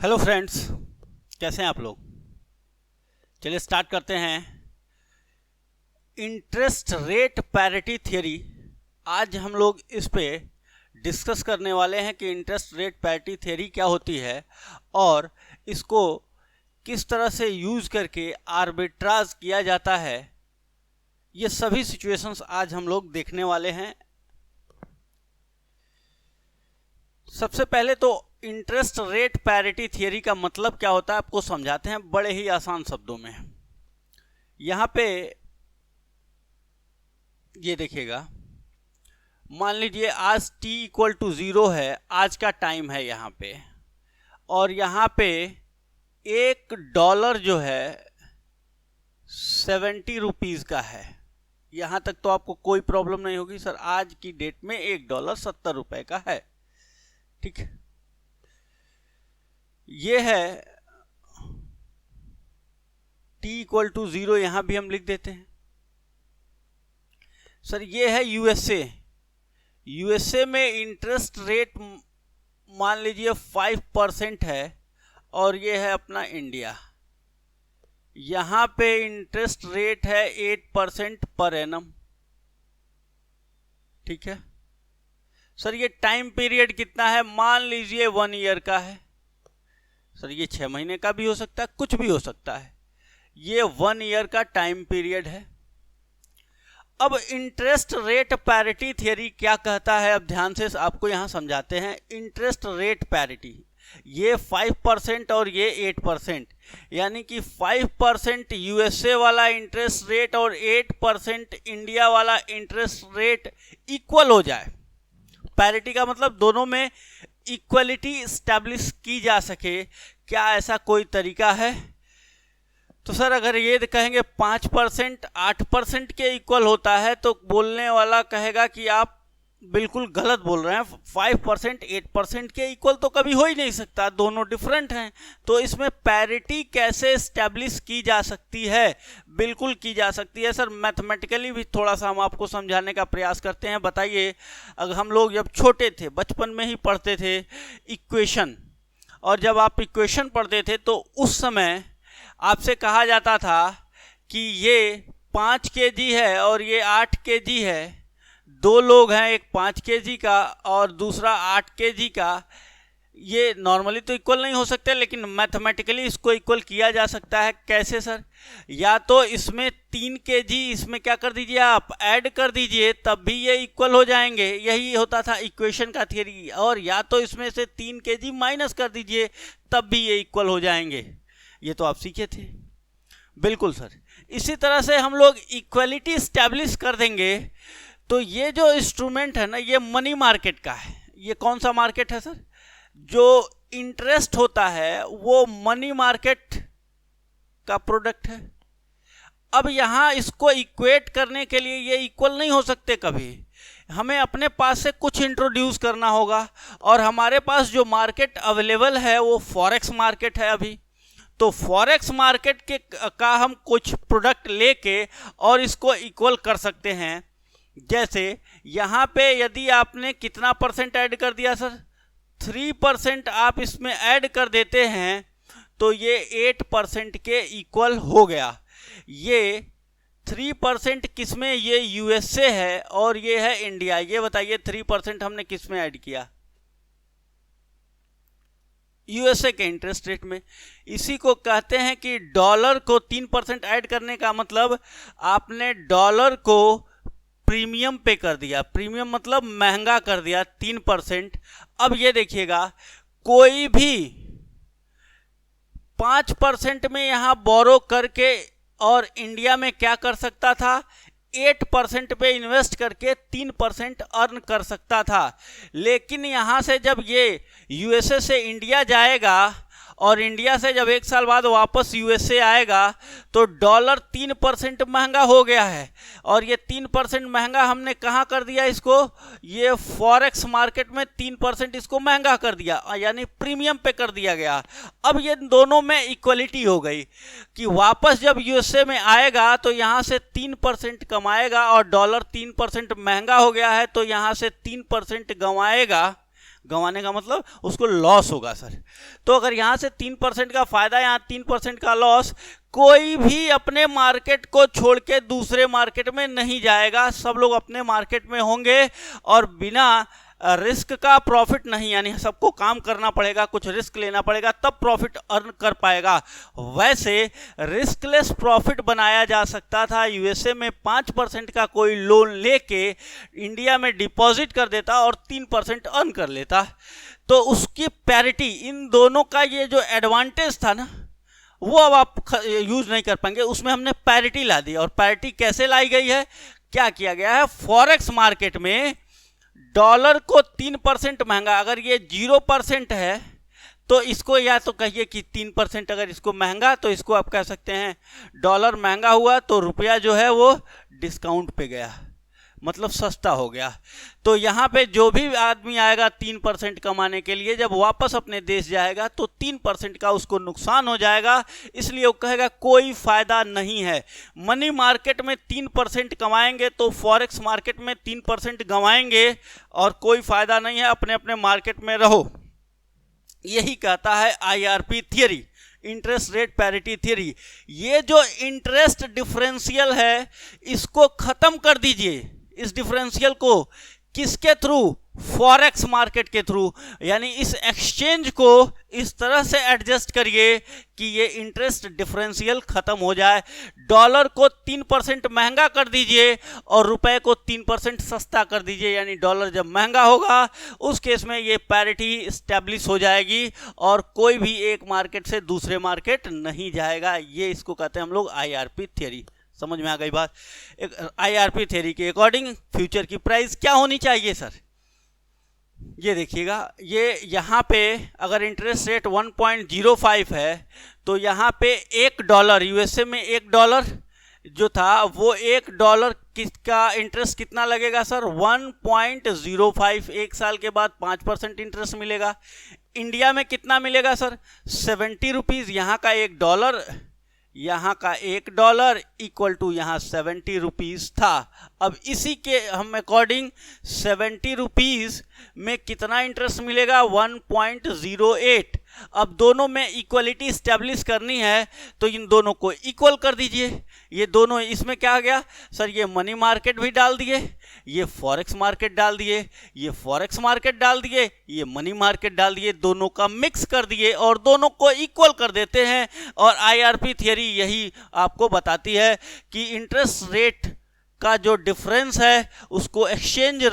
Hello friends, कैसे हैं आप लोग। चलिए स्टार्ट करते हैं। Interest rate parity theory. आज हम लोग इस पे डिस्कस करने वाले हैं कि इंटरेस्ट रेट पैरिटी थ्योरी क्या होती है और इसको किस तरह से यूज करके आर्बिट्राज किया जाता है। ये सभी सिचुएशंस आज हम लोग देखने वाले हैं। सबसे पहले तो इंटरेस्ट रेट पैरिटी थियरी का मतलब क्या होता है आपको समझाते हैं बड़े ही आसान शब्दों में। यहां पे ये देखिएगा, मान लीजिए आज t इक्वल टू 0 है, आज का टाइम है यहां पे, और यहां पे $1 जो है 70 रुपीज का है। यहां तक तो आपको कोई प्रॉब्लम नहीं होगी सर, आज की डेट में $1 70 रुपए का है। ठीक है, ये है t इक्वल टू 0, यहां भी हम लिख देते हैं। सर ये है यूएसए में इंटरेस्ट रेट मान लीजिए 5% है, और ये है अपना इंडिया। यहां पे इंटरेस्ट रेट है 8% पर एनम। ठीक है सर, ये टाइम पीरियड कितना है, मान लीजिए 1 ईयर का है। सर ये 6 महीने का भी हो सकता है, कुछ भी हो सकता है। ये 1 ईयर का टाइम पीरियड है। अब इंटरेस्ट रेट पैरिटी थियरी क्या कहता है, अब ध्यान से आपको यहां समझाते हैं। इंटरेस्ट रेट पैरिटी, ये 5% और ये 8%, यानी कि 5% यूएसए वाला इंटरेस्ट रेट और 8% इंडिया वाला इंटरेस्ट रेट इक्वल हो जाए। पैरिटी का मतलब दोनों में इक्वलिटी स्टैब्लिश की जा सके। क्या ऐसा कोई तरीका है? तो सर अगर ये कहेंगे 5% 8% के इक्वल होता है तो बोलने वाला कहेगा कि आप बिल्कुल गलत बोल रहे हैं। 5% 8% के इक्वल तो कभी हो ही नहीं सकता, दोनों डिफरेंट हैं। तो इसमें पैरिटी कैसे स्टैब्लिश की जा सकती है? बिल्कुल की जा सकती है सर, मैथमेटिकली भी थोड़ा सा हम आपको समझाने का प्रयास करते हैं। बताइए, अगर हम लोग जब छोटे थे, बचपन में ही पढ़ते थे इक्वेशन, और जब आप इक्वेशन पढ़ते थे तो उस समय आपसे कहा जाता था कि ये 5 केजी है और ये 8 केजी है। दो लोग हैं, एक 5 केजी का और दूसरा 8 केजी का। ये नॉर्मली तो इक्वल नहीं हो सकते, लेकिन मैथमेटिकली इसको इक्वल किया जा सकता है। कैसे सर? या तो इसमें 3 केजी इसमें क्या कर दीजिए, आप ऐड कर दीजिए, तब भी ये इक्वल हो जाएंगे। यही होता था इक्वेशन का थियरी। और या तो इसमें से 3 केजी माइनस कर दीजिए, तब भी ये इक्वल हो जाएंगे। ये तो आप सीखे थे। बिल्कुल सर, इसी तरह से हम लोग इक्वलिटी स्टैब्लिश कर देंगे। तो ये जो इंस्ट्रूमेंट है ना, ये मनी मार्केट का है। ये कौन सा मार्केट है सर? जो इंटरेस्ट होता है वो मनी मार्केट का प्रोडक्ट है। अब यहां इसको इक्वेट करने के लिए ये इक्वल नहीं हो सकते कभी। हमें अपने पास से कुछ इंट्रोड्यूस करना होगा, और हमारे पास जो मार्केट अवेलेबल है वो फॉरेक्स मार्केट है अभी। तो फॉरेक्स मार्केट के का हम कुछ प्रोडक्ट लेके और इसको इक्वल कर सकते हैं। जैसे यहाँ पे यदि आपने कितना परसेंट ऐड कर दिया सर, 3% आप इसमें ऐड कर देते हैं तो ये 8% के इक्वल हो गया। ये 3% किसमें, ये यूएसए है और ये है इंडिया। ये बताइए 3% हमने किसमें ऐड किया? यूएसए के इंटरेस्ट रेट में। इसी को कहते हैं कि डॉलर को 3% ऐड करने का मतलब आपने डॉलर को प्रीमियम पे कर दिया। प्रीमियम मतलब महंगा कर दिया 3%। अब ये देखिएगा, कोई भी 5% में यहां बोरो करके और इंडिया में क्या कर सकता था, 8% पे इन्वेस्ट करके 3% अर्न कर सकता था। लेकिन यहां से जब ये यूएसए से इंडिया जाएगा और इंडिया से जब 1 साल बाद वापस यूएसए आएगा तो डॉलर 3% महंगा हो गया है। और ये 3% महंगा हमने कहाँ कर दिया इसको, ये फॉरेक्स मार्केट में 3% इसको महंगा कर दिया, यानी प्रीमियम पे कर दिया गया। अब ये दोनों में इक्वलिटी हो गई कि वापस जब यूएसए में आएगा तो यहाँ से 3% कमाएगा, और डॉलर 3% महंगा हो गया है तो यहाँ से 3% गंवाएगा। गंवाने का मतलब उसको लॉस होगा सर। तो अगर यहाँ से 3% का फायदा, यहाँ 3% का लॉस, कोई भी अपने मार्केट को छोड़ के दूसरे मार्केट में नहीं जाएगा, सब लोग अपने मार्केट में होंगे और बिना रिस्क का प्रॉफिट नहीं, यानी सबको काम करना पड़ेगा, कुछ रिस्क लेना पड़ेगा, तब प्रॉफिट अर्न कर पाएगा। वैसे रिस्कलेस प्रॉफिट बनाया जा सकता था। यूएसए में 5% का कोई लोन लेके इंडिया में डिपॉजिट कर देता और 3% अर्न कर लेता, तो उसकी पैरिटी, इन दोनों का ये जो एडवांटेज था ना, वो अब आप यूज नहीं कर पाएंगे। उसमें हमने पैरिटी ला दी। और पैरिटी कैसे लाई गई है, क्या किया गया है, फॉरेक्स मार्केट में डॉलर को 3% महंगा, अगर ये 0% है तो इसको या तो कहिए कि 3%, अगर इसको महंगा तो इसको आप कह सकते हैं डॉलर महंगा हुआ तो रुपया जो है वो डिस्काउंट पे गया, मतलब सस्ता हो गया। तो यहाँ पे जो भी आदमी आएगा 3% कमाने के लिए, जब वापस अपने देश जाएगा तो 3% का उसको नुकसान हो जाएगा, इसलिए वो कहेगा कोई फायदा नहीं है। मनी मार्केट में 3% कमाएंगे तो फॉरेक्स मार्केट में 3% गंवाएंगे और कोई फायदा नहीं है, अपने अपने मार्केट में रहो। यही कहता है IRP theory, interest rate parity theory. ये जो इंटरेस्ट डिफरेंशियल है इसको खत्म कर दीजिए, इस डिफरेंशियल को किसके थ्रू, फॉरेक्स मार्केट के थ्रू, यानी इस एक्सचेंज को इस तरह से एडजस्ट करिए कि ये इंटरेस्ट डिफरेंशियल खत्म हो जाए। डॉलर को 3% महंगा कर दीजिए और रुपए को 3% सस्ता कर दीजिए, यानी डॉलर जब महंगा होगा उस केस में ये पैरिटी स्टैब्लिश हो जाएगी और कोई भी एक मार्केट से दूसरे मार्केट नहीं जाएगा। ये इसको कहते हैं हम लोग IRP थियरी। समझ में आ गई बात। एक IRP थ्योरी के अकॉर्डिंग फ्यूचर की प्राइस क्या होनी चाहिए सर, ये देखिएगा, ये यहाँ पे अगर इंटरेस्ट रेट 1.05 है तो यहाँ पे $1, यूएसए में $1 जो था वो $1 किसका इंटरेस्ट कितना लगेगा सर, 1.05। एक साल के बाद 5% इंटरेस्ट मिलेगा। इंडिया में कितना मिलेगा सर, 70 रुपीज़। यहाँ का $1, यहाँ का $1 इक्वल टू यहाँ 70 रुपीज़ था। अब इसी के हम अकॉर्डिंग 70 रुपीज़ में कितना इंटरेस्ट मिलेगा, 1.08। अब दोनों में इक्वलिटी स्टैब्लिश करनी है तो इन दोनों को इक्वल कर दीजिए। ये दोनों, इसमें क्या आ गया सर, ये मनी मार्केट भी डाल दिए, ये फॉरेक्स मार्केट डाल दिए, ये फॉरेक्स मार्केट डाल दिए, ये मनी मार्केट डाल दिए, दोनों का मिक्स कर दिए और दोनों को इक्वल कर देते हैं। और IRP थियरी यही आपको बताती है कि इंटरेस्ट रेट का जो डिफरेंस है उसको एक्सचेंज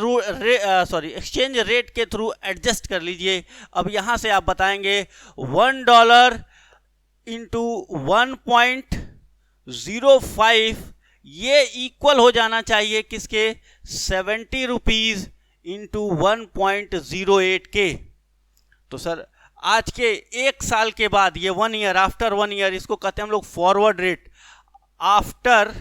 रेट के थ्रू एडजस्ट कर लीजिए। अब यहाँ से आप बताएंगे $1 इंटू 1.05 ये इक्वल हो जाना चाहिए किसके, 70 रुपीज़ इंटू 1.08 के। तो सर आज के एक साल के बाद ये 1 ईयर, आफ्टर 1 ईयर, इसको कहते हैं हम लोग forward rate. After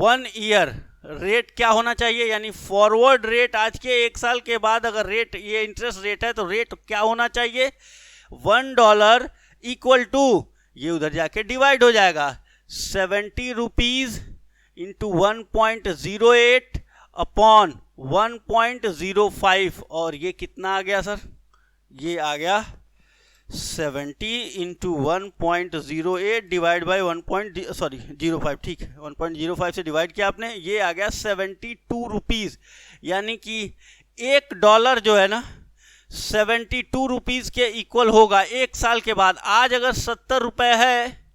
1 year rate क्या होना चाहिए, यानी फॉरवर्ड रेट आज के एक साल के बाद अगर रेट, ये इंटरेस्ट रेट है तो रेट क्या होना चाहिए, $1 इक्वल टू, ये उधर जाके डिवाइड हो जाएगा, 70 रुपीज़ इंटू 1.08 अपॉन 1.05। और ये कितना आ गया सर, ये आ गया 70 इंटू 1.08 डिवाइड बाई 05, ठीक है, 1.05 से डिवाइड किया आपने, ये आ गया 72 रुपीज़। यानी कि $1 जो है ना 72 रुपीज़ के इक्वल होगा एक साल के बाद। आज अगर 70 रुपये है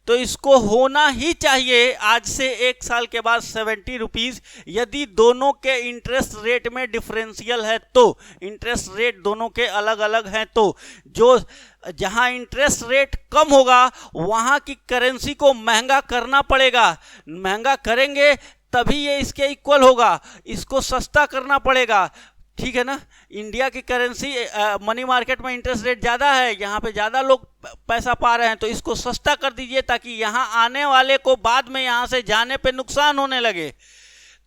तो इसको होना ही चाहिए आज से एक साल के बाद 70 रुपीज़। यदि दोनों के इंटरेस्ट रेट में डिफरेंशियल है तो, इंटरेस्ट रेट दोनों के अलग अलग हैं तो, जो जहां इंटरेस्ट रेट कम होगा वहां की करेंसी को महंगा करना पड़ेगा, महंगा करेंगे तभी ये इसके इक्वल होगा, इसको सस्ता करना पड़ेगा, ठीक है ना। इंडिया की करेंसी मनी मार्केट में इंटरेस्ट रेट ज़्यादा है, यहाँ पे ज़्यादा लोग पैसा पा रहे हैं, तो इसको सस्ता कर दीजिए ताकि यहाँ आने वाले को बाद में यहाँ से जाने पे नुकसान होने लगे।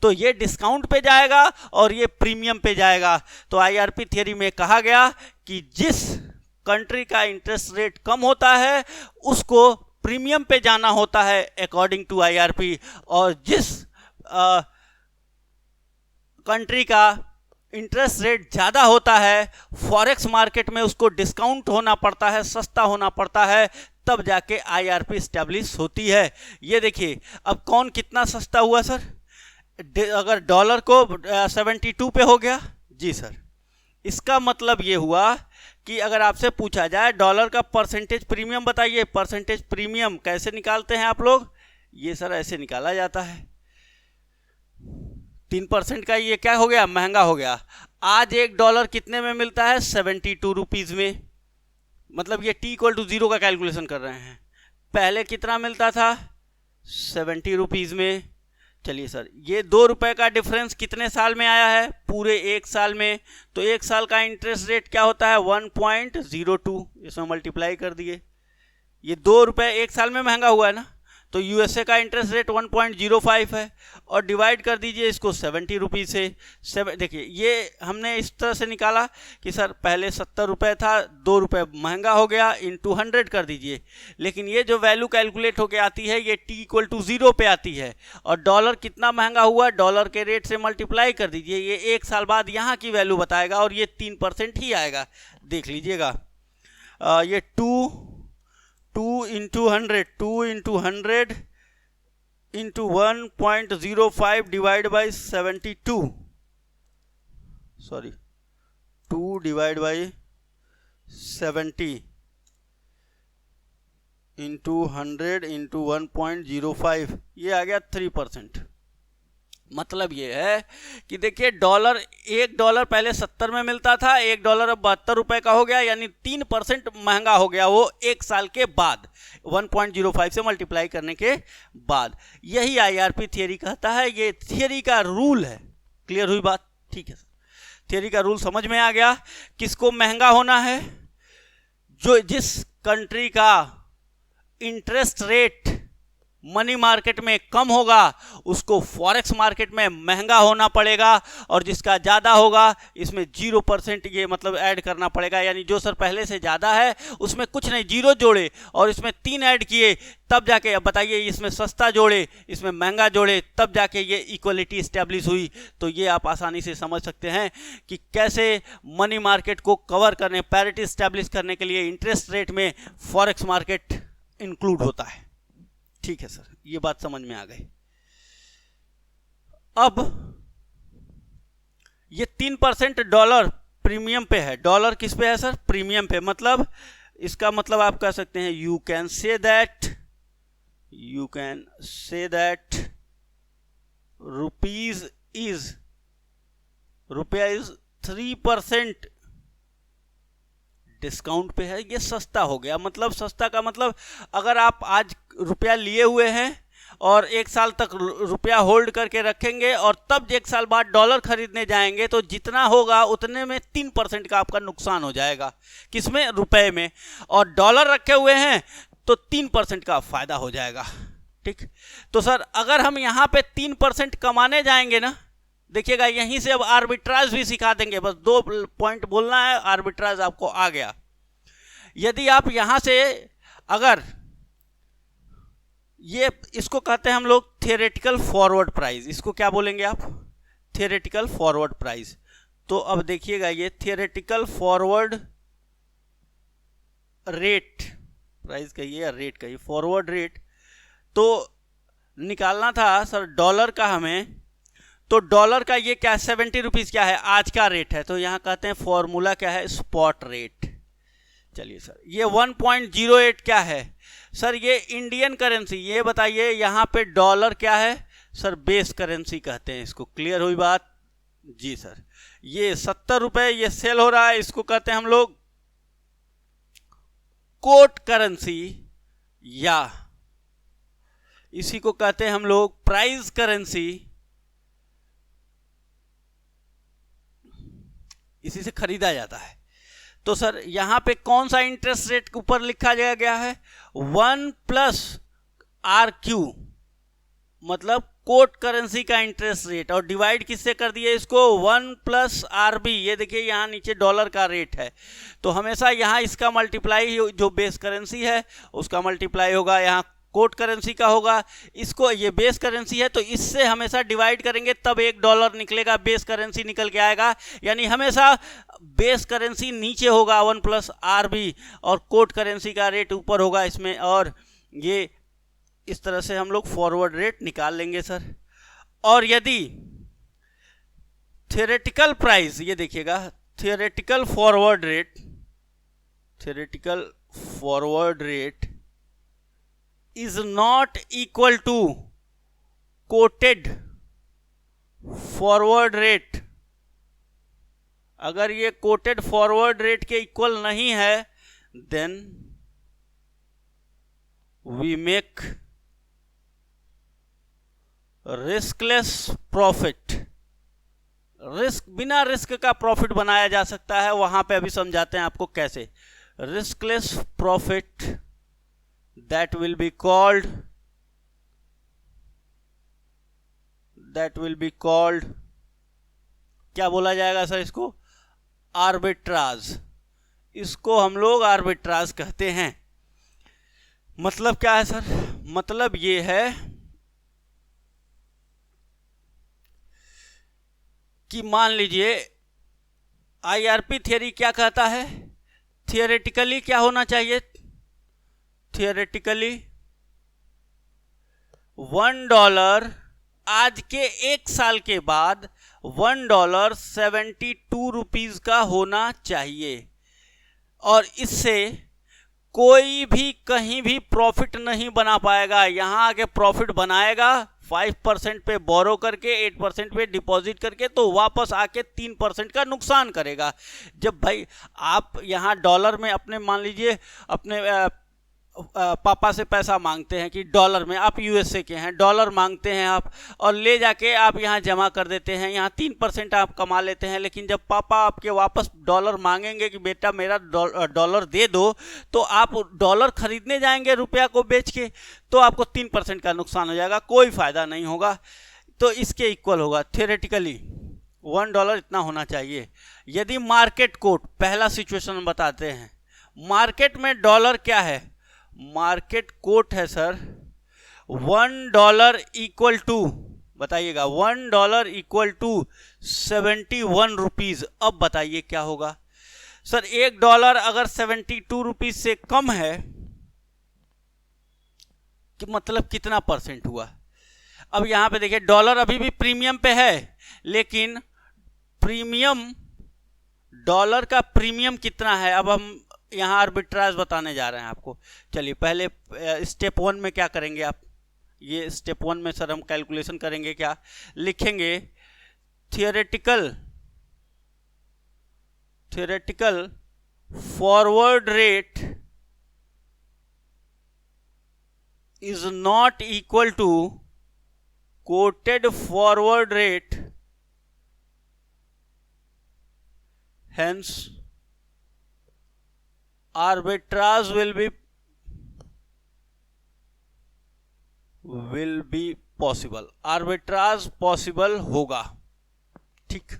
तो ये डिस्काउंट पे जाएगा और ये प्रीमियम पे जाएगा। तो IRP थियरी में कहा गया कि जिस कंट्री का इंटरेस्ट रेट कम होता है उसको प्रीमियम पे जाना होता है अकॉर्डिंग टू IRP, और जिस कंट्री का इंटरेस्ट रेट ज़्यादा होता है, फॉरेक्स मार्केट में उसको डिस्काउंट होना पड़ता है, सस्ता होना पड़ता है, तब जाके आईआरपी स्टैब्लिश होती है। ये देखिए अब कौन कितना सस्ता हुआ सर, अगर डॉलर को 72 पे हो गया जी सर, इसका मतलब ये हुआ कि अगर आपसे पूछा जाए डॉलर का परसेंटेज प्रीमियम बताइए, परसेंटेज प्रीमियम कैसे निकालते हैं आप लोग, ये सर ऐसे निकाला जाता है, 3% का ये क्या हो गया, महंगा हो गया। आज $1 कितने में मिलता है, 72 रुपीज़ में, मतलब ये t=0 का कैलकुलेशन कर रहे हैं। पहले कितना मिलता था, 70 रुपीज़ में। चलिए सर, ये 2 रुपए का डिफरेंस कितने साल में आया है, पूरे 1 साल में। तो 1 साल का इंटरेस्ट रेट क्या होता है, 1.02, इसमें मल्टीप्लाई कर दिए, ये 2 रुपए 1 साल में महंगा हुआ है ना, तो यूएसए का इंटरेस्ट रेट 1.05 है, और डिवाइड कर दीजिए इसको 70 रुपीज़ से। देखिए ये हमने इस तरह से निकाला कि सर पहले 70 रुपये था, 2 रुपये महंगा हो गया, इंटू 100 कर दीजिए। लेकिन ये जो वैल्यू कैलकुलेट होके आती है ये t=0 पे आती है, और डॉलर कितना महंगा हुआ, डॉलर के रेट से मल्टीप्लाई कर दीजिए, ये 1 साल बाद यहाँ की वैल्यू बताएगा, और ये 3% ही आएगा, देख लीजिएगा। ये 2 into 100 into 1.05 divide by 72, sorry 2 divide by 70 into 100 into 1.05, ये आ गया 3%। मतलब ये है कि देखिए डॉलर, $1 पहले 70 में मिलता था, $1 अब 72 रुपए का हो गया, यानी 3% महंगा हो गया वो 1 साल के बाद, 1.05 से मल्टीप्लाई करने के बाद। यही आईआरपी थियरी कहता है, ये थियरी का रूल है। क्लियर हुई बात, ठीक है सर, थियरी का रूल समझ में आ गया। किसको महंगा होना है, जिस कंट्री का इंटरेस्ट रेट मनी मार्केट में कम होगा उसको फॉरेक्स मार्केट में महंगा होना पड़ेगा, और जिसका ज़्यादा होगा इसमें 0% ये मतलब ऐड करना पड़ेगा। यानी जो सर पहले से ज़्यादा है उसमें कुछ नहीं, 0 जोड़े और इसमें 3 ऐड किए, तब जाके अब बताइए इसमें सस्ता जोड़े, इसमें महंगा जोड़े, तब जाके ये इक्वलिटी इस्टेब्लिश हुई। तो ये आप आसानी से समझ सकते हैं कि कैसे मनी मार्केट को कवर करने, पैरिटी इस्टेब्लिश करने के लिए इंटरेस्ट रेट में फॉरेक्स मार्केट इंक्लूड होता है। ठीक है सर, ये बात समझ में आ गई। अब ये 3% डॉलर प्रीमियम पे है, डॉलर किस पे है सर, प्रीमियम पे। मतलब इसका मतलब आप कह सकते हैं यू कैन से दैट रुपया इज 3% डिस्काउंट पे है, ये सस्ता हो गया। मतलब सस्ता का मतलब अगर आप आज रुपया लिए हुए हैं और 1 साल तक रुपया होल्ड करके रखेंगे और तब 1 साल बाद डॉलर खरीदने जाएंगे तो जितना होगा उतने में 3% का आपका नुकसान हो जाएगा, किसमें, रुपए में। और डॉलर रखे हुए हैं तो 3% का फायदा हो जाएगा। ठीक, तो सर अगर हम यहाँ पे 3% कमाने जाएंगे ना, देखिएगा यहीं से अब आर्बिट्राज भी सिखा देंगे, बस 2 पॉइंट बोलना है, आर्बिट्राज आपको आ गया। यदि आप यहां से अगर ये, इसको कहते हैं हम लोग थियोरेटिकल फॉरवर्ड प्राइस, इसको क्या बोलेंगे आप, थियोरेटिकल फॉरवर्ड प्राइस। तो अब देखिएगा ये थियोरेटिकल फॉरवर्ड रेट, प्राइस कहिए या रेट कहिए, फॉरवर्ड रेट तो निकालना था सर डॉलर का हमें। तो डॉलर का ये क्या, 70 रुपीज़ क्या है, आज का रेट है, तो यहाँ कहते हैं फॉर्मूला क्या है, स्पॉट रेट। चलिए सर, ये 1.08 क्या है सर, ये इंडियन करेंसी। ये बताइए यहाँ पे डॉलर क्या है सर, बेस करेंसी कहते हैं इसको। क्लियर हुई बात जी सर। ये 70 रुपये ये सेल हो रहा है, इसको कहते हैं हम लोग कोट करेंसी, या इसी को कहते हैं हम लोग प्राइस करेंसी। इसी से खरीदा जाता है। तो सर यहाँ पे कौन सा इंटरेस्ट रेट के ऊपर लिखा गया है, 1+RQ, मतलब कोट करेंसी का इंटरेस्ट रेट, और डिवाइड किससे कर दिए इसको, 1+RB। ये देखिए यहाँ नीचे डॉलर का रेट है, तो हमेशा यहाँ इसका मल्टीप्लाई, जो बेस करेंसी है उसका मल्टीप्लाई होगा यहाँ कोट करेंसी का होगा, इसको ये बेस करेंसी है तो इससे हमेशा डिवाइड करेंगे तब $1 निकलेगा, बेस करेंसी निकल के आएगा। यानी हमेशा बेस करेंसी नीचे होगा 1+RB और कोट करेंसी का रेट ऊपर होगा इसमें, और ये इस तरह से हम लोग फॉरवर्ड रेट निकाल लेंगे सर। और यदि थियोरेटिकल प्राइस, ये देखिएगा theoretical forward rate is not equal to quoted forward rate, अगर ये कोटेड फॉरवर्ड रेट के इक्वल नहीं है then we make riskless profit. बिना रिस्क का प्रॉफिट बनाया जा सकता है, वहां पे अभी समझाते हैं आपको कैसे। Riskless profit that will be called क्या बोला जाएगा सर इसको? आर्बिट्राज। इसको हम लोग आर्बिट्राज कहते हैं। मतलब क्या है सर? मतलब ये है कि मान लीजिए आईआरपी थियरी क्या कहता है, थियोरेटिकली क्या होना चाहिए? थियोरेटिकली $1 आज के 1 साल के बाद $1.72 का होना चाहिए, और इससे कोई भी कहीं भी प्रॉफिट नहीं बना पाएगा। यहां आके प्रॉफिट बनाएगा 5% पे बोरो करके, 8% पे डिपॉजिट करके, तो वापस आके 3% का नुकसान करेगा। जब भाई आप यहाँ डॉलर में अपने, मान लीजिए अपने पापा से पैसा मांगते हैं कि डॉलर में, आप यूएसए के हैं, डॉलर मांगते हैं आप, और ले जाके आप यहाँ जमा कर देते हैं, यहाँ 3% आप कमा लेते हैं। लेकिन जब पापा आपके वापस डॉलर मांगेंगे कि बेटा मेरा डॉलर दे दो, तो आप डॉलर खरीदने जाएंगे रुपया को बेच के, तो आपको 3% का नुकसान हो जाएगा, कोई फ़ायदा नहीं होगा। तो इसके इक्वल होगा थियोरेटिकली $1 इतना होना चाहिए। यदि मार्केट कोट, पहला सिचुएशन बताते हैं, मार्केट में डॉलर क्या है? मार्केट कोट है सर $1 इक्वल टू, बताइएगा $1 इक्वल टू 71 रुपीज। अब बताइए क्या होगा सर? $1 अगर 72 रुपीज से कम है कि मतलब कितना परसेंट हुआ? अब यहां पे देखिए डॉलर अभी भी प्रीमियम पे है, लेकिन प्रीमियम, डॉलर का प्रीमियम कितना है? अब हम यहाँ आर्बिट्राज बताने जा रहे हैं आपको। चलिए पहले स्टेप 1 में क्या करेंगे आप? ये स्टेप 1 में सर हम कैलकुलेशन करेंगे, क्या लिखेंगे? Theoretical forward rate is not equal to quoted forward rate, hence arbitrage will be possible, arbitrage possible होगा। ठीक,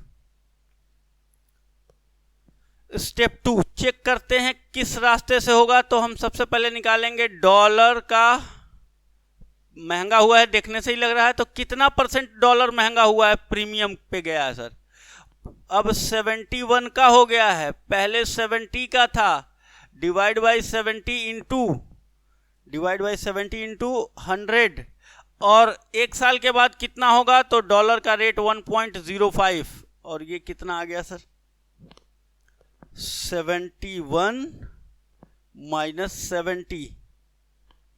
स्टेप 2 चेक करते हैं किस रास्ते से होगा। तो हम सबसे पहले निकालेंगे डॉलर का महंगा हुआ है, देखने से ही लग रहा है, तो कितना परसेंट डॉलर महंगा हुआ है? प्रीमियम पे गया है सर। अब 71 का हो गया है, पहले 70 का था, डिवाइड बाई 70 इंटू 100, और 1 साल के बाद कितना होगा? तो डॉलर का रेट 1.05, और ये कितना आ गया sir? 71 minus 70,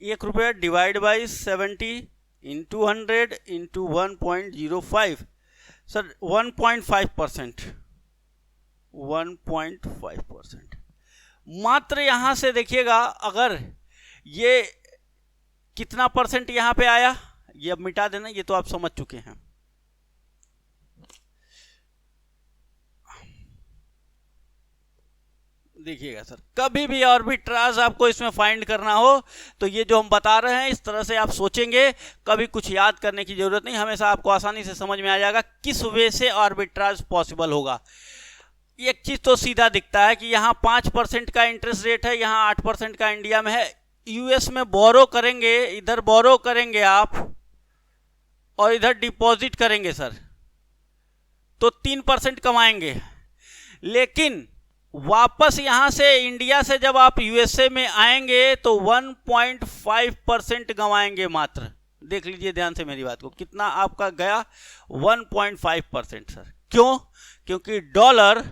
₹1 divide by 70 into 100 into 1.05, sir 1.5%, 1.5%। मात्र यहां से देखिएगा, अगर ये कितना परसेंट यहां पे आया, ये अब मिटा देना, ये तो आप समझ चुके हैं। देखिएगा सर, कभी भी आर्बिट्राज आपको इसमें फाइंड करना हो तो ये जो हम बता रहे हैं इस तरह से आप सोचेंगे, कभी कुछ याद करने की जरूरत नहीं, हमेशा आपको आसानी से समझ में आ जाएगा किस वे से आर्बिट्राज पॉसिबल होगा। एक चीज तो सीधा दिखता है कि यहाँ 5% का इंटरेस्ट रेट है, यहाँ 8% का इंडिया में है, यूएस में बोरो करेंगे, इधर बोरो करेंगे आप और इधर डिपॉजिट करेंगे सर, तो 3% कमाएंगे। लेकिन वापस यहां से इंडिया से जब आप यूएसए में आएंगे तो 1.5% गंवाएंगे मात्र। देख लीजिए ध्यान से मेरी बात को, कितना आपका गया, 1.5% सर। क्यों? क्योंकि डॉलर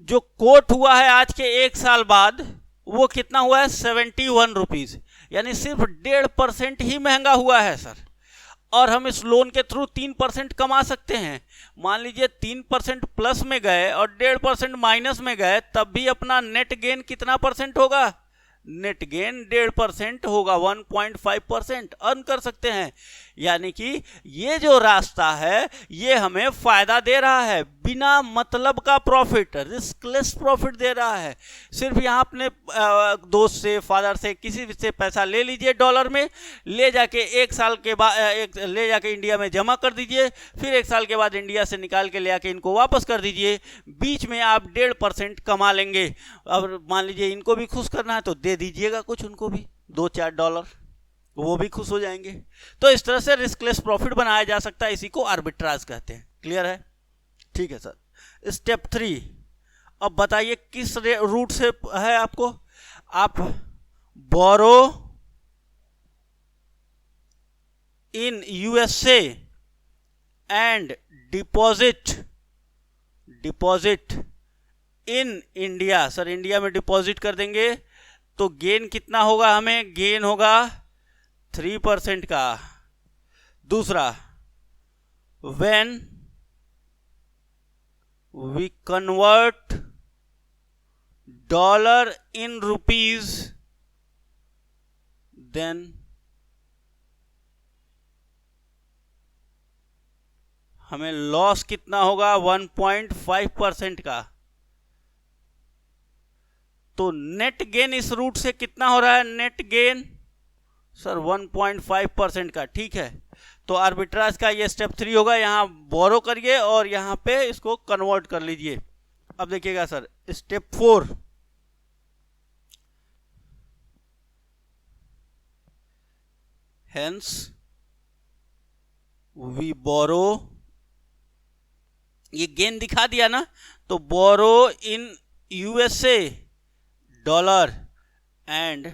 जो कोट हुआ है आज के 1 साल बाद, वो कितना हुआ है, 71 रुपीज, यानी सिर्फ 1.5% ही महंगा हुआ है सर। और हम इस लोन के थ्रू 3% कमा सकते हैं। मान लीजिए 3% प्लस में गए और 1.5% माइनस में गए, तब भी अपना नेट गेन कितना परसेंट होगा, नेट गेन 1.5% होगा, 1.5% अर्न कर सकते हैं। यानी कि ये जो रास्ता है ये हमें फायदा दे रहा है, बिना मतलब का प्रॉफिट, रिस्कलेस प्रॉफिट दे रहा है। सिर्फ यहाँ अपने दोस्त से, फादर से, किसी से पैसा ले लीजिए डॉलर में, ले जाके 1 साल के बाद ले जाके इंडिया में जमा कर दीजिए, फिर 1 साल के बाद इंडिया से निकाल के ले आके इनको वापस कर दीजिए, बीच में आप 1.5% कमा लेंगे। अब मान लीजिए इनको भी खुश करना है तो दे दीजिएगा कुछ उनको भी, $2-4, वो भी खुश हो जाएंगे। तो इस तरह से रिस्कलेस प्रॉफिट बनाया जा सकता है, इसी को आर्बिट्राज कहते हैं। क्लियर है? ठीक है सर। स्टेप 3, अब बताइए किस रूट से है आपको, आप borrow in USA and deposit in India. Sir India में डिपॉजिट कर देंगे तो गेन कितना होगा, हमें गेन होगा 3% का। दूसरा, when we convert dollar in rupees then हमें लॉस कितना होगा, 1.5% का। तो नेट गेन इस रूट से कितना हो रहा है, नेट गेन सर 1.5% का। ठीक है, तो आर्बिट्राज का ये स्टेप 3 होगा। यहां बोरो करिए और यहां पे इसको कन्वर्ट कर लीजिए। अब देखिएगा sir step 4, hence we borrow, ये गेन दिखा दिया ना, तो borrow in USA dollar and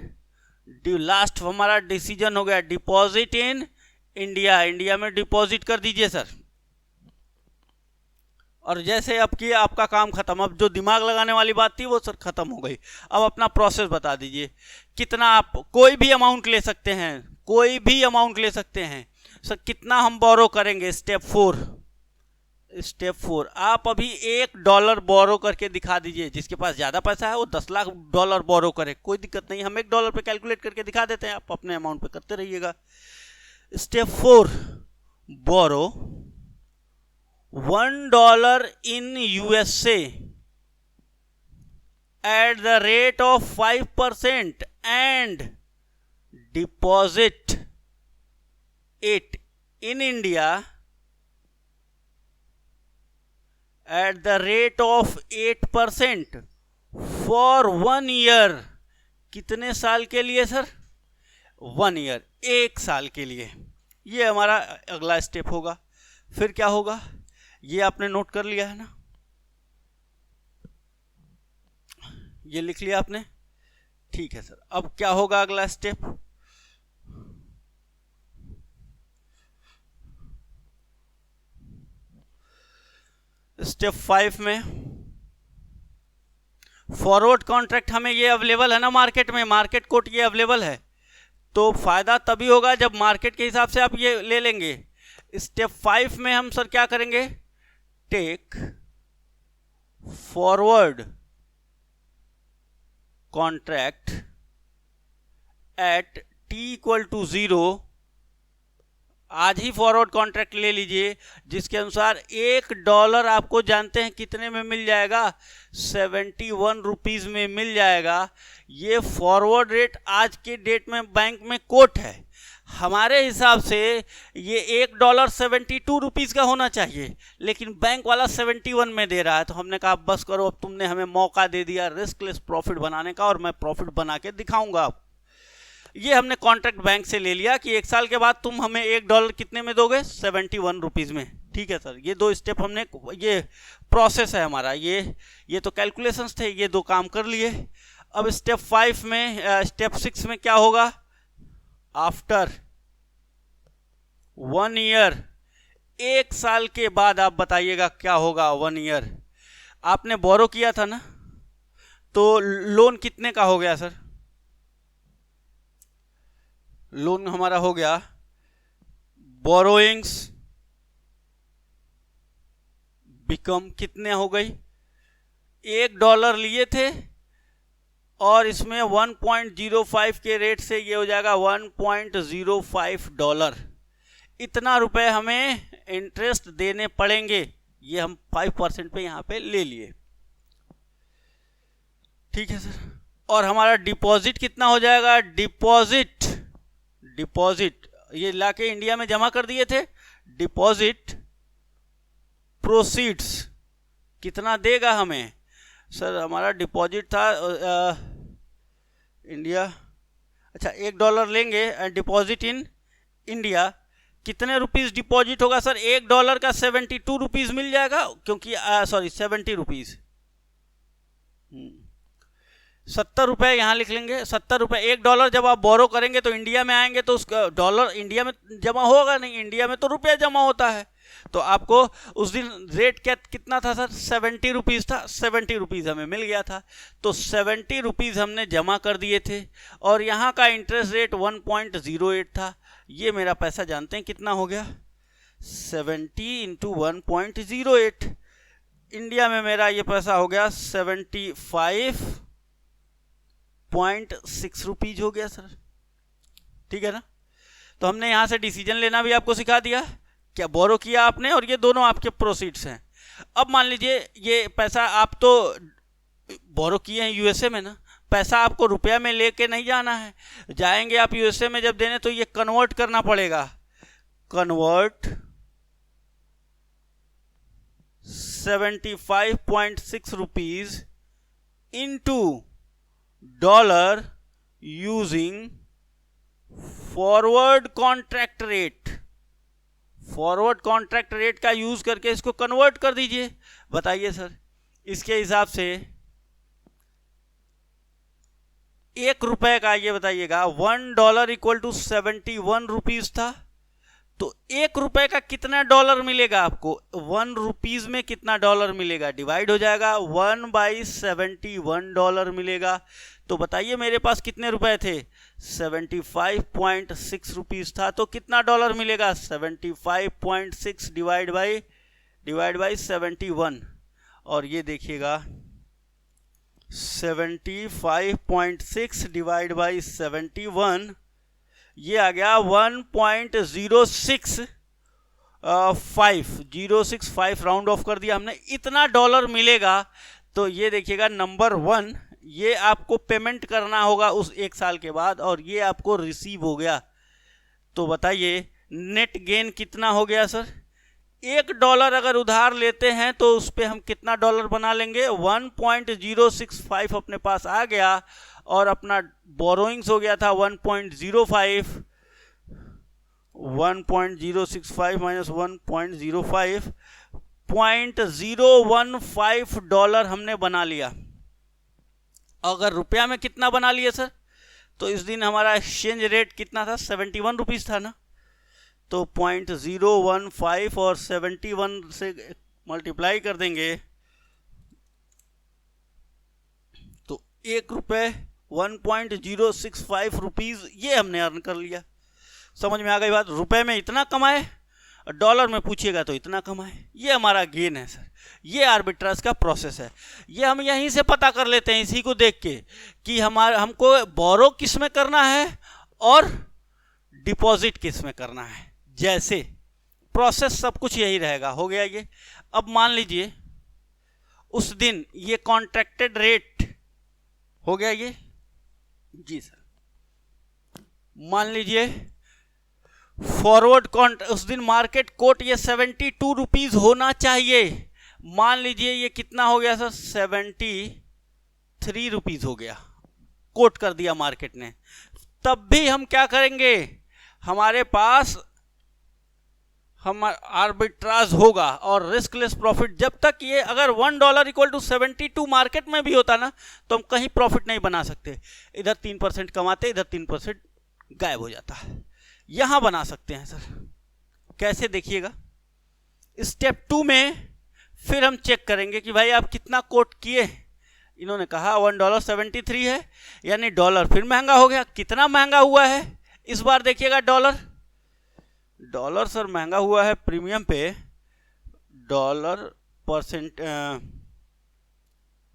last हमारा डिसीजन हो गया डिपॉजिट इन इंडिया, इंडिया में डिपॉजिट कर दीजिए सर। और जैसे अब कि आपका काम खत्म, अब जो दिमाग लगाने वाली बात थी वो सर खत्म हो गई। अब अपना प्रोसेस बता दीजिए, कितना आप कोई भी अमाउंट ले सकते हैं, कोई भी अमाउंट ले सकते हैं सर। कितना हम बोरो करेंगे, स्टेप 4 आप अभी $1 बोरो करके दिखा दीजिए। जिसके पास ज्यादा पैसा है वो $10 लाख बोरो करे, कोई दिक्कत नहीं, हम $1 पे कैलकुलेट करके दिखा देते हैं, आप अपने अमाउंट पे करते रहिएगा। Step 4, borrow $1 in USA at the rate of 5% and deposit it in India at the rate of 8% for 1 year। कितने साल के लिए सर, 1 ईयर, 1 साल के लिए। ये हमारा अगला स्टेप होगा। फिर क्या होगा ये आपने नोट कर लिया है ना, ये लिख लिया आपने, ठीक है सर। अब क्या होगा अगला स्टेप, स्टेप 5 में फॉरवर्ड कॉन्ट्रैक्ट हमें ये अवेलेबल है ना मार्केट में, मार्केट कोट ये अवेलेबल है, तो फायदा तभी होगा जब मार्केट के हिसाब से आप ये ले लेंगे। स्टेप 5 में हम सर क्या करेंगे, take forward contract at t=0। आज ही फॉरवर्ड कॉन्ट्रैक्ट ले लीजिए जिसके अनुसार $1 आपको जानते हैं कितने में मिल जाएगा, 71 रुपीज में मिल जाएगा। ये फॉरवर्ड रेट आज के डेट में बैंक में कोट है, हमारे हिसाब से ये $1 72 रुपीज का होना चाहिए, लेकिन बैंक वाला 71 में दे रहा है। तो हमने कहा बस करो, अब तुमने हमें मौका दे दिया रिस्कलेस प्रॉफिट बनाने का और मैं प्रॉफिट बना के दिखाऊंगा आपको। ये हमने कॉन्ट्रैक्ट बैंक से ले लिया कि 1 साल के बाद तुम हमें $1 कितने में दोगे, 71 रुपीज़ में। ठीक है सर, ये 2 स्टेप हमने, ये प्रोसेस है हमारा, ये तो कैलकुलेशंस थे, ये 2 काम कर लिए। अब स्टेप 5 में, स्टेप 6 में क्या होगा, आफ्टर 1 ईयर, 1 साल के बाद आप बताइएगा क्या होगा। 1 ईयर आपने बोरो किया था ना, तो लोन कितने का हो गया सर, लोन हमारा हो गया, बोरोइंग्स बिकम कितने हो गई, $1 लिए थे और इसमें 1.05 के रेट से ये हो जाएगा $1.05। इतना रुपए हमें इंटरेस्ट देने पड़ेंगे, ये हम 5% पे यहाँ पे ले लिए। ठीक है सर, और हमारा डिपॉजिट कितना हो जाएगा, डिपॉजिट ये लाके इंडिया में जमा कर दिए थे, डिपॉजिट प्रोसीड्स कितना देगा हमें सर, हमारा डिपॉजिट था इंडिया, अच्छा $1 लेंगे एंड डिपॉजिट इन इंडिया, कितने रुपीस डिपॉजिट होगा सर, $1 का 72 रुपीज मिल जाएगा, क्योंकि 70 रुपीज, 70 रुपए यहाँ लिख लेंगे, 70 रुपए। $1 जब आप बोरो करेंगे तो इंडिया में आएंगे तो उसका डॉलर इंडिया में जमा होगा नहीं, इंडिया में तो रुपया जमा होता है। तो आपको उस दिन रेट कितना था सर, 70 रुपीज़ था, 70 रुपीज़ हमें मिल गया था, तो 70 रुपीज़ हमने जमा कर दिए थे और यहाँ का इंटरेस्ट रेट 1.08 था। ये मेरा पैसा जानते हैं कितना हो गया, 70 इंटू 1.08, इंडिया में मेरा ये पैसा हो गया 75.6 रुपीज हो गया सर। ठीक है ना, तो हमने यहाँ से डिसीजन लेना भी आपको सिखा दिया, क्या बोरो किया आपने और ये दोनों आपके प्रोसीड्स हैं। अब मान लीजिए ये पैसा आप तो बोरो किए हैं यूएसए में ना, पैसा आपको रुपया में लेके नहीं जाना है, जाएंगे आप यूएसए में जब देने तो ये कन्वर्ट करना पड़ेगा, convert 75.6 rupees into dollar using forward contract rate. Forward contract rate का यूज करके इसको कन्वर्ट कर दीजिए। बताइए सर, इसके हिसाब से $1 का, ये बताइएगा $1 इक्वल टू 71 रुपीज था, तो $1 का कितना डॉलर मिलेगा आपको, 1 रुपीज में कितना डॉलर मिलेगा, डिवाइड हो जाएगा 1/71 मिलेगा। तो बताइए मेरे पास कितने रुपए थे, 75.6 रुपीज था, तो कितना डॉलर मिलेगा, 75.6 डिवाइड बाई 71, और ये देखिएगा 75.6 डिवाइड बाई 71, ये आ गया 1.065 राउंड ऑफ कर दिया हमने, इतना डॉलर मिलेगा। तो ये देखिएगा नंबर 1, ये आपको पेमेंट करना होगा उस 1 साल के बाद और ये आपको रिसीव हो गया। तो बताइए नेट गेन कितना हो गया सर, $1 अगर उधार लेते हैं तो उस पर हम कितना डॉलर बना लेंगे, 1.065 अपने पास आ गया और अपना बोरोइंग्स हो गया था 1.05, 1.065 माइनस 1.05, $0.015 हमने बना लिया। अगर रुपया में कितना बना लिया सर, तो इस दिन हमारा एक्सचेंज रेट कितना था, 71 रुपीज था ना, तो 0.015 और 71 से मल्टीप्लाई कर देंगे तो $1 1.065 रुपीज ये हमने अर्न कर लिया। समझ में आ गई बात, रुपए में इतना कमाए, डॉलर में पूछिएगा तो इतना कमाए, ये हमारा गेन है सर। ये आर्बिट्राज का प्रोसेस है, ये हम यहीं से पता कर लेते हैं इसी को देख के कि हमको बोरो किस में करना है और डिपॉजिट किस में करना है। जैसे प्रोसेस सब कुछ यही रहेगा। हो गया ये। अब मान लीजिए उस दिन ये कॉन्ट्रैक्टेड रेट हो गया ये, जी सर, मान लीजिए फॉरवर्ड उस दिन मार्केट कोट ये 72 रुपीज होना चाहिए, मान लीजिए ये कितना हो गया सर, 73 रुपीज हो गया, कोट कर दिया मार्केट ने। तब भी हम क्या करेंगे, हमारे पास हम आर्बिट्राज होगा और रिस्कलेस प्रॉफिट। जब तक ये अगर $1 इक्वल टू 72 मार्केट में भी होता ना तो हम कहीं प्रॉफिट नहीं बना सकते। इधर 3% कमाते, इधर 3% गायब हो जाता है। यहां बना सकते हैं सर, कैसे देखिएगा। स्टेप 2 में फिर हम चेक करेंगे कि भाई आप कितना कोट किए। इन्होंने कहा $1.73 है, यानी डॉलर फिर महंगा हो गया। कितना महंगा हुआ है इस बार देखिएगा। डॉलर सर महंगा हुआ है प्रीमियम पे, डॉलर परसेंट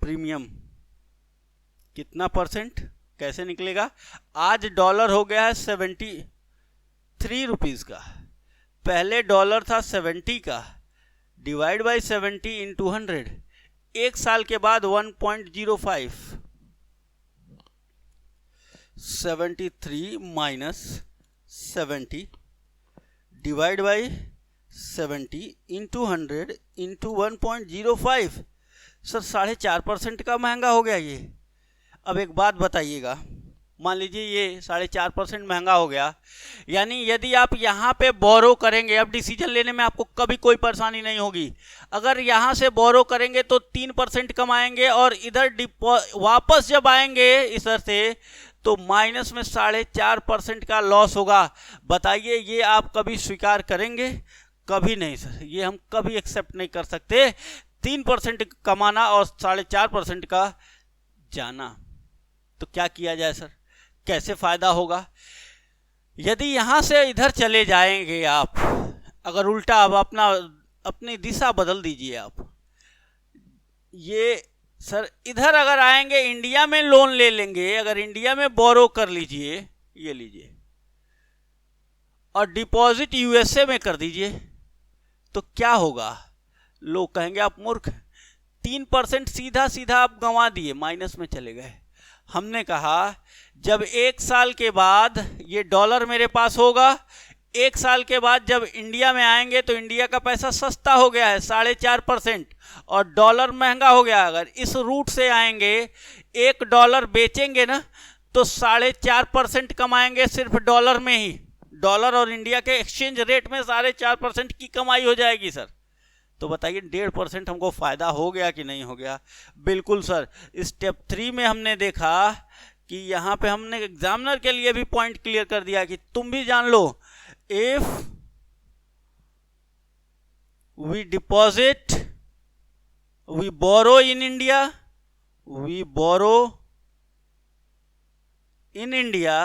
प्रीमियम कितना परसेंट कैसे निकलेगा। आज डॉलर हो गया है 73 रुपीज का, पहले डॉलर था 70 का, डिवाइड बाई 70 इंटू 100, एक साल के बाद 1.05, 73 minus 70 divide by 70 into 100 into 1.05, sir 4.5% का महंगा हो गया ये। अब एक बात बताइएगा, मान लीजिए ये 4.5% महंगा हो गया, यानी यदि आप यहाँ पे बोरो करेंगे, अब डिसीजन लेने में आपको कभी कोई परेशानी नहीं होगी। अगर यहाँ से बोरो करेंगे तो 3% कमाएंगे और इधर वापस जब आएंगे इधर से तो माइनस में 4.5% का लॉस होगा। बताइए ये आप कभी स्वीकार करेंगे? कभी नहीं सर, ये हम कभी एक्सेप्ट नहीं कर सकते। 3% कमाना और 4.5% का जाना। तो क्या किया जाए सर, कैसे फायदा होगा? यदि यहां से इधर चले जाएंगे आप, अगर उल्टा अब अपनी दिशा बदल दीजिए आप, ये सर इधर अगर आएंगे इंडिया में लोन ले लेंगे, अगर इंडिया में बोरो कर लीजिए, ये लीजिए, और डिपॉजिट यूएसए में कर दीजिए, तो क्या होगा? लोग कहेंगे आप मूर्ख, 3% सीधा सीधा आप गंवा दिए, माइनस में चले गए। हमने कहा जब एक साल के बाद ये डॉलर मेरे पास होगा, एक साल के बाद जब इंडिया में आएंगे तो इंडिया का पैसा सस्ता हो गया है 4.5% और डॉलर महंगा हो गया। अगर इस रूट से आएंगे, $1 बेचेंगे ना तो 4.5% कमाएंगे सिर्फ डॉलर में ही। डॉलर और इंडिया के एक्सचेंज रेट में 4.5% की कमाई हो जाएगी सर। तो बताइए 1.5% हमको फायदा हो गया कि नहीं हो गया? बिल्कुल सर। स्टेप 3 में हमने देखा कि यहाँ पे हमने एग्जामिनर के लिए भी पॉइंट क्लियर कर दिया कि तुम भी जान लो, if we deposit, we borrow in India, we borrow in India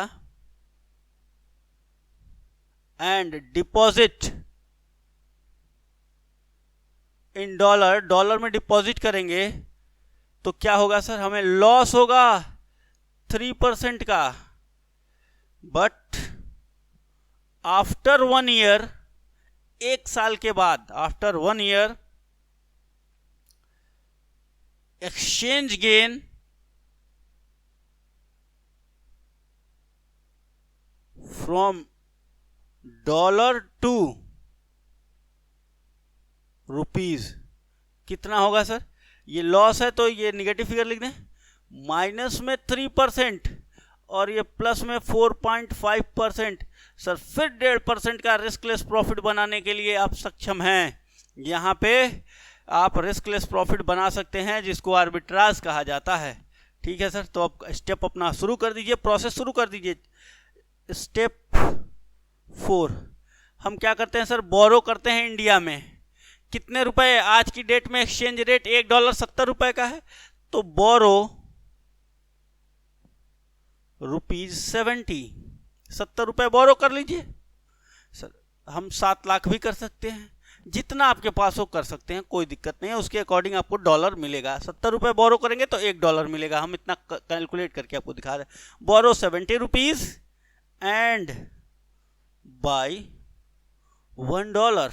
and deposit in dollar, dollar में डिपॉजिट करेंगे तो क्या होगा सर? हमें लॉस होगा 3% का, बट आफ्टर 1 ईयर, एक साल के बाद, after 1 year, exchange gain from dollar to rupees कितना होगा सर? ये लॉस है तो ये निगेटिव फिगर लिख दें, माइनस में 3% और ये प्लस में 4.5%। सर फिर 1.5% का रिस्कलेस प्रॉफिट बनाने के लिए आप सक्षम हैं। यहाँ पे आप रिस्कलेस प्रॉफिट बना सकते हैं, जिसको आर्बिट्राज कहा जाता है। ठीक है सर, तो अब स्टेप अपना शुरू कर दीजिए, प्रोसेस शुरू कर दीजिए। स्टेप 4 हम क्या करते हैं सर? बोरो करते हैं इंडिया में। कितने रुपए आज की डेट में एक्सचेंज रेट? $1 70 रुपए का है, तो बोरो ₹70, 70 रुपए बोरो कर लीजिए सर। हम 7 लाख भी कर सकते हैं, जितना आपके पास हो कर सकते हैं, कोई दिक्कत नहीं है। उसके अकॉर्डिंग आपको डॉलर मिलेगा। 70 रुपए बोरो करेंगे तो $1 मिलेगा। हम इतना कैलकुलेट करके आपको दिखा रहे हैं। Borrow 70 rupees and buy $1।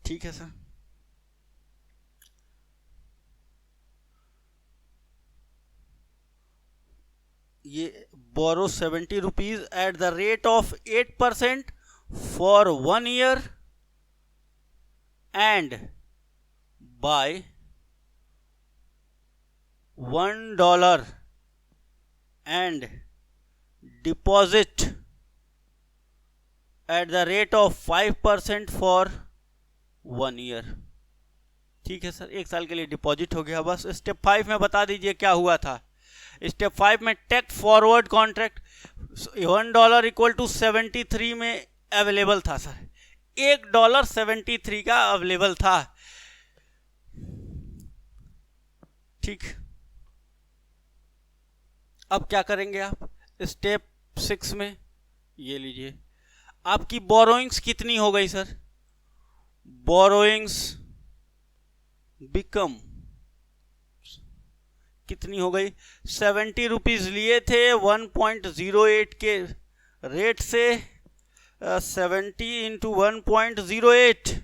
ठीक है सर। ये borrow 70 rupees at the rate of 8% for 1 year and buy $1 and deposit at the rate of 5% for 1 year. ठीक है सर, 1 साल के लिए डिपॉजिट हो गया। बस स्टेप 5 में बता दीजिए क्या हुआ था। स्टेप 5 में take forward contract $1 equal to 73 में अवेलेबल था सर, $1.73 का अवेलेबल था। ठीक, अब क्या करेंगे आप स्टेप 6 में, ये लीजिए आपकी बोरोइंग्स कितनी हो गई सर, बोरोइंग्स बिकम कितनी हो गई, 70 रुपीज लिए थे 1.08 के रेट से, 70 इंटू 1.08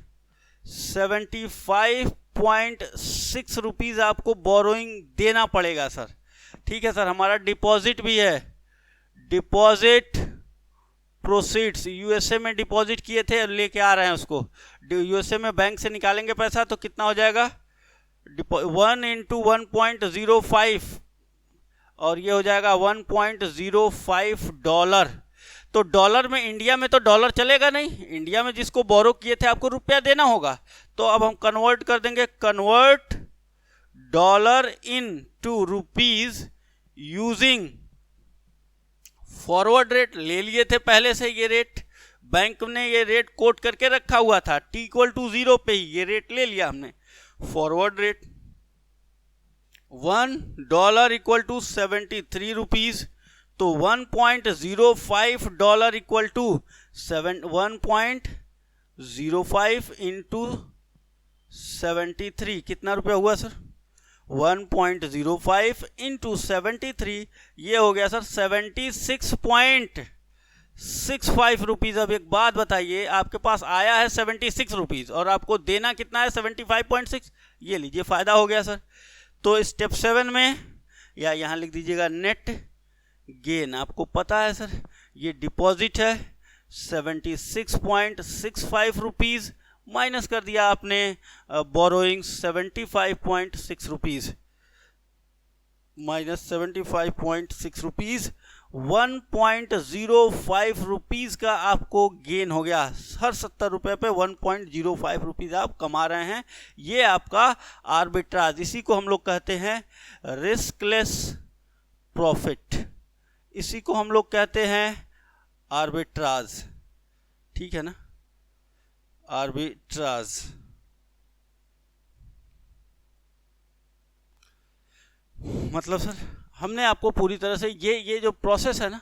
75.6 रुपीज आपको बोरोइंग देना पड़ेगा सर। ठीक है सर, हमारा डिपॉजिट भी है, डिपॉजिट प्रोसीड्स यूएसए में डिपॉजिट किए थे, लेके आ रहे हैं उसको, यूएसए में बैंक से निकालेंगे पैसा तो कितना हो जाएगा 1 इंटू 1.05 और ये हो जाएगा 1.05 डॉलर। तो डॉलर में, इंडिया में तो डॉलर चलेगा नहीं, इंडिया में जिसको बोरो किए थे आपको रुपया देना होगा। तो अब हम कन्वर्ट कर देंगे, convert dollar into rupees using forward rate. ले लिए थे पहले से ये रेट, बैंक ने ये रेट कोट करके रखा हुआ था, t इक्वल टू 0 पे ही ये रेट ले लिया हमने, forward rate. $1 equal to 73 rupees, तो 1.05 डॉलर इक्वल टू 1.05 इंटू 73 कितना रुपया हुआ सर, 1.05 इंटू 73, ये हो गया सर 76.65 रुपीज। अब एक बात बताइए, आपके पास आया है 76 रुपीज और आपको देना कितना है 75.6, ये लीजिए फायदा हो गया सर। तो स्टेप 7 में, या यहाँ लिख दीजिएगा नेट गेन, आपको पता है सर ये डिपॉजिट है 76.65 रुपीज, माइनस कर दिया आपने borrowing 75.6 rupees, minus 75.6 rupees, 1.05 rupees का आपको गेन हो गया। हर 70 रुपए पे 1.05 रुपीज आप कमा रहे हैं। ये आपका आर्बिट्राज, इसी को हम लोग कहते हैं रिस्कलेस प्रॉफिट, इसी को हम लोग कहते हैं आर्बिट्राज। ठीक है ना, आर्बिट्राज। मतलब सर हमने आपको पूरी तरह से ये जो प्रोसेस है ना,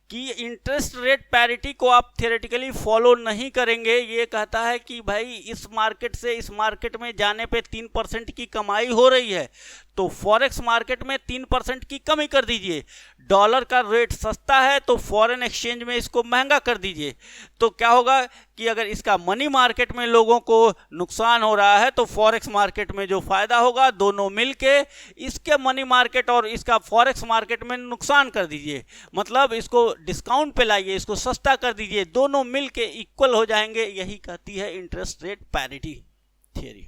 कि इंटरेस्ट रेट पैरिटी को आप थियोरेटिकली फॉलो नहीं करेंगे। ये कहता है कि भाई इस मार्केट से इस मार्केट में जाने पे 3% की कमाई हो रही है, तो फॉरेक्स मार्केट में 3% की कमी कर दीजिए। डॉलर का रेट सस्ता है तो फॉरेन एक्सचेंज में इसको महंगा कर दीजिए। तो क्या होगा कि अगर इसका मनी मार्केट में लोगों को नुकसान हो रहा है तो फॉरेक्स मार्केट में जो फायदा होगा, दोनों मिलके इसके मनी मार्केट और इसका फॉरेक्स मार्केट में नुकसान कर दीजिए। मतलब इसको डिस्काउंट पे लाइए, इसको सस्ता कर दीजिए, दोनों मिलके इक्वल हो जाएंगे। यही कहती है इंटरेस्ट रेट पैरिटी थियरी।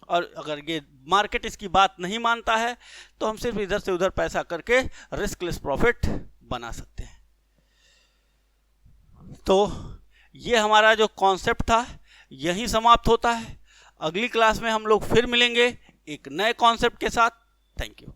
और अगर ये मार्केट इसकी बात नहीं मानता है तो हम सिर्फ इधर से उधर पैसा करके रिस्कलेस प्रॉफिट बना सकते हैं। तो ये हमारा जो कॉन्सेप्ट था यहीं समाप्त होता है। अगली क्लास में हम लोग फिर मिलेंगे एक नए कॉन्सेप्ट के साथ। Thank you.